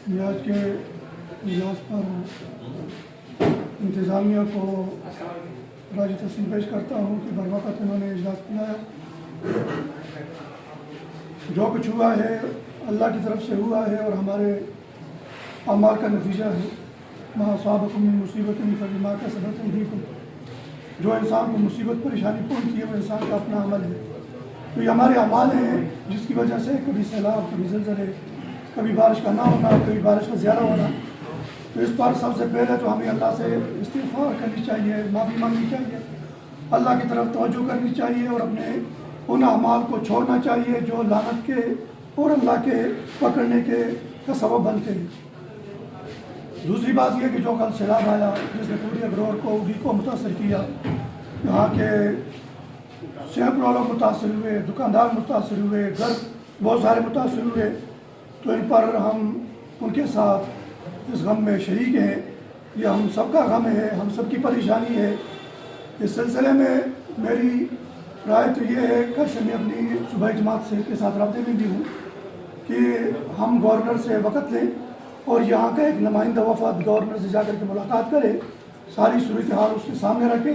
میں آج کے اجلاس پر انتظامیہ کو راج تسلیم پیش کرتا ہوں کہ بر وقت انہوں نے اجلاس بلایا۔ جو کچھ ہوا ہے اللہ کی طرف سے ہوا ہے اور ہمارے اعمال کا نتیجہ ہے۔ ما اصابکم من مصیبت فبما کسبت ایدیکم، جو انسان کو مصیبت پریشانی پہنچتی ہے وہ انسان کا اپنا عمل ہے۔ تو یہ ہمارے اعمال ہیں جس کی وجہ سے کبھی سیلاب، کبھی زلزلے، کبھی بارش کا نہ ہونا، کبھی بارش کا زیادہ ہونا۔ تو اس پر سب سے پہلے تو ہمیں اللہ سے استغفار کرنی چاہیے، معافی مانگنی چاہیے، اللہ کی طرف توجہ کرنی چاہیے اور اپنے ان اعمال کو چھوڑنا چاہیے جو لعنت کے اور اللہ کے پکڑنے کے کا سبب بنتے ہیں۔ دوسری بات یہ کہ جو کل سیلاب آیا جس نے پورے اگرور کو بھی کو متاثر کیا، یہاں کے سینکڑوں لوگ متاثر ہوئے، دکاندار متاثر ہوئے، گھر بہت سارے متاثر ہوئے، تو ان پر ہم ان کے ساتھ اس غم میں شریک ہیں۔ یہ ہم سب کا غم ہے، ہم سب کی پریشانی ہے۔ اس سلسلے میں میری رائے تو یہ ہے، کل سے میں اپنی صوبائی جماعت کے ساتھ رابطے میں بھی ہوں کہ ہم گورنر سے وقت لیں اور یہاں کا ایک نمائندہ وفد گورنر سے جا کر کے ملاقات کرے، ساری صورتحال اس کے سامنے رکھے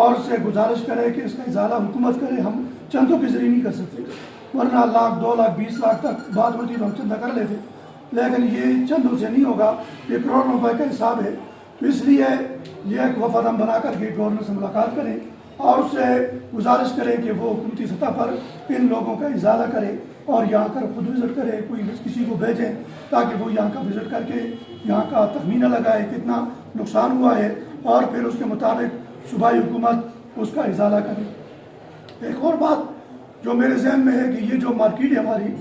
اور اس سے گزارش کرے کہ اس کا ازالہ حکومت کرے۔ ہم چندوں کے ذریعے نہیں کر سکتے، ورنہ لاکھ، 2 لاکھ، 20 لاکھ تک بات ہوتی تو ہم چندہ کر لیتے، لیکن یہ چندوں سے نہیں ہوگا، یہ کروڑوں روپے کا حساب ہے۔ تو اس لیے یہ ایک وفد ہم بنا کر کے گورنر سے ملاقات کریں اور اس سے گزارش کریں کہ وہ حکومتی سطح پر ان لوگوں کا ازالہ کرے اور یہاں کر خود وزٹ کرے، کوئی کسی کو بھیجیں تاکہ وہ یہاں کا وزٹ کر کے یہاں کا تخمینہ لگائے کتنا نقصان ہوا ہے اور پھر اس کے مطابق صوبائی حکومت اس کا ازالہ کرے۔ ایک اور بات جو میرے ذہن میں ہے کہ یہ جو مارکیٹ ہے ہماری،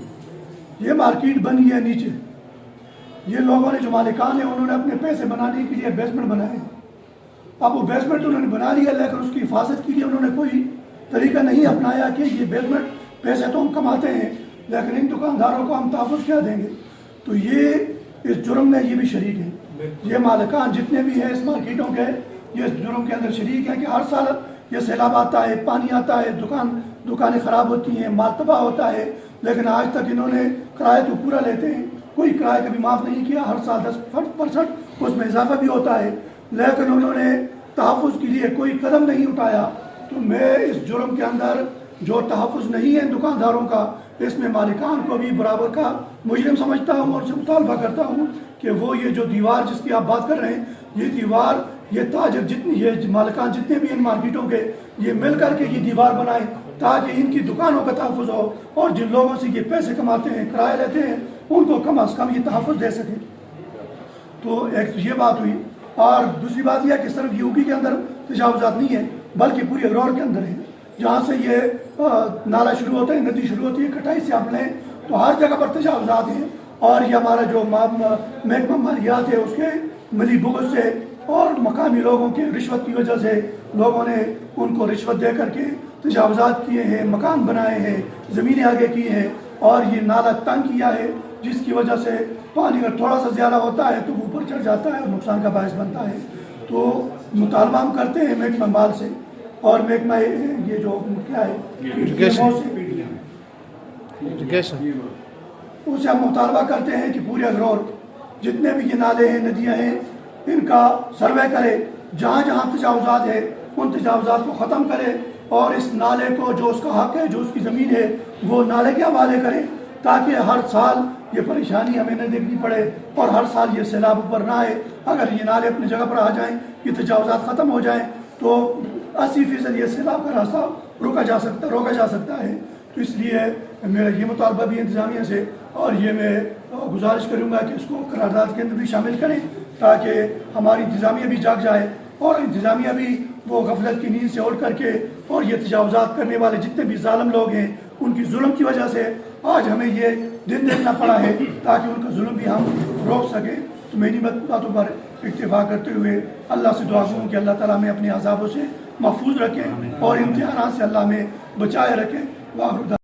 یہ مارکیٹ بنی ہے نیچے، یہ لوگوں نے جو مالکان ہیں انہوں نے اپنے پیسے بنانے کے لیے بیسمنٹ بنائے ہیں۔ اب وہ بیسمنٹ انہوں نے بنا لیا لیکن اس کی حفاظت کے لیے انہوں نے کوئی طریقہ نہیں اپنایا کہ یہ بیسمنٹ پیسے تو ہم کماتے ہیں لیکن ان دکانداروں کو ہم تحفظ کیا دیں گے۔ تو یہ اس جرم میں یہ بھی شریک ہیں، یہ مالکان جتنے بھی ہیں اس مارکیٹوں کے، یہ اس جرم کے اندر شریک ہیں کہ ہر سال یہ سیلاب آتا ہے، پانی آتا ہے، دکانیں خراب ہوتی ہیں، مال تباہ ہوتا ہے، لیکن آج تک انہوں نے کرایہ تو پورا لیتے ہیں، کوئی کرایہ کبھی معاف نہیں کیا، ہر سال 10% اس میں اضافہ بھی ہوتا ہے، لیکن انہوں نے تحفظ کے لیے کوئی قدم نہیں اٹھایا۔ تو میں اس جرم کے اندر جو تحفظ نہیں ہے دکانداروں کا، اس میں مالکان کو بھی برابر کا مجرم سمجھتا ہوں اور سے مطالبہ کرتا ہوں کہ وہ یہ جو دیوار جس کی آپ بات کر رہے ہیں، یہ دیوار، یہ تاجر جتنی، یہ مالکان جتنے بھی ان مارکیٹوں کے، یہ مل کر کے یہ دیوار بنائیں تاکہ ان کی دکانوں کا تحفظ ہو اور جن لوگوں سے یہ پیسے کماتے ہیں، کرایہ لیتے ہیں، ان کو کم از کم یہ تحفظ دے سکیں۔ تو ایک یہ بات ہوئی، اور دوسری بات یہ ہے کہ صرف یوگی کے اندر تجاوزات نہیں ہیں بلکہ پوری اگرور کے اندر ہیں، جہاں سے یہ نالا شروع ہوتا ہے، ندی شروع ہوتی ہے، کٹائی سے آپ لیں تو ہر جگہ پر تجاوزات ہیں۔ اور یہ ہمارا جو محکمہ مالیات ہے اس کے ملی بغض سے اور مقامی لوگوں کے رشوت کی وجہ سے لوگوں نے ان کو رشوت دے کر کے تجاوزات کیے ہیں، مکان بنائے ہیں، زمینیں آگے کی ہیں اور یہ نالا تنگ کیا ہے، جس کی وجہ سے پانی اگر تھوڑا سا زیادہ ہوتا ہے تو وہ اوپر چڑھ جاتا ہے اور نقصان کا باعث بنتا ہے۔ تو مطالبہ ہم کرتے ہیں محکمہ مال سے اور محکمہ یہ جو کیا ہے اس سے ہم مطالبہ کرتے ہیں کہ پورے اگرور جتنے بھی یہ نالے ہیں، ندیاں ہیں، ان کا سروے کرے، جہاں جہاں تجاوزات ہے ان تجاوزات کو ختم کرے اور اس نالے کو جو اس کا حق ہے، جو اس کی زمین ہے، وہ نالے کے حوالے کرے تاکہ ہر سال یہ پریشانی ہمیں نہ دیکھنی پڑے اور ہر سال یہ سیلاب اوپر نہ آئے۔ اگر یہ نالے اپنی جگہ پر آ جائیں، یہ تجاوزات ختم ہو جائیں تو 80% یہ سیلاب کا راستہ روکا جا سکتا ہے۔ تو اس لیے میرا یہ مطالبہ بھی انتظامیہ سے، اور یہ میں گزارش کروں گا کہ اس کو قرارداد کے اندر بھی شامل کریں تاکہ ہماری انتظامیہ بھی جاگ جائے اور انتظامیہ بھی وہ غفلت کی نیند سے اٹھ کر کے، اور یہ تجاوزات کرنے والے جتنے بھی ظالم لوگ ہیں ان کی ظلم کی وجہ سے آج ہمیں یہ دن دیکھنا پڑا ہے تاکہ ان کا ظلم بھی ہم روک سکیں۔ تو میری باتوں پر اکتفا کرتے ہوئے اللہ سے دعا کروں کہ اللہ تعالیٰ ہمیں اپنے عذابوں سے محفوظ رکھیں اور امتحانات سے اللہ ہمیں بچائے رکھیں۔